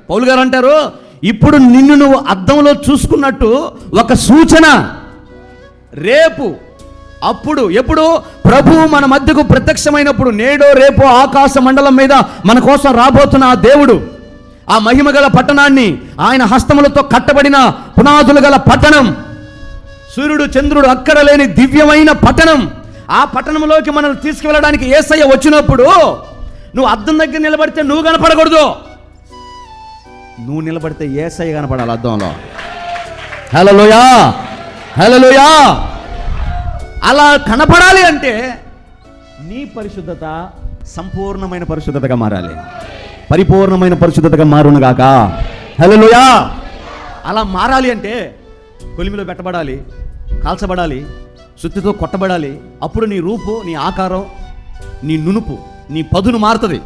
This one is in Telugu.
పౌలు గారు అంటారు, ఇప్పుడు నిన్ను నువ్వు అద్దంలో చూసుకున్నట్టు ఒక సూచన రేపు, అప్పుడు ఎప్పుడు ప్రభువు మన మధ్యకు ప్రత్యక్షమైనప్పుడు, నేడో రేపో ఆకాశ మండలం మీద మన కోసం రాబోతున్న ఆ దేవుడు, ఆ మహిమ గల పట్టణాన్ని, ఆయన హస్తములతో కట్టబడిన పునాదులు గల పట్టణం, సూర్యుడు చంద్రుడు అక్కడ లేని దివ్యమైన పట్టణం, ఆ పట్టణంలోకి మనల్ని తీసుకువెళ్ళడానికి యేసయ్య వచ్చినప్పుడు నువ్వు అద్దం దగ్గర నిలబడితే నువ్వు కనపడకూడదు, నువ్వు నిలబడితే యేసయ్య కనపడాలి అద్దంలో. హల్లెలూయా, హల్లెలూయా. అలా కనపడాలి అంటే నీ పరిశుద్ధత సంపూర్ణమైన పరిశుద్ధతగా మారాలి, పరిపూర్ణమైన పరిశుద్ధతగా మారునుగాక. హల్లెలూయా. అలా మారాలి అంటే కొలిమిలో పెట్టబడాలి, కాల్చబడాలి, సుత్తితో కొట్టబడాలి. అప్పుడు నీ రూపు, నీ ఆకారం, నీ నునుపు, నీ పదును మారుతుంది.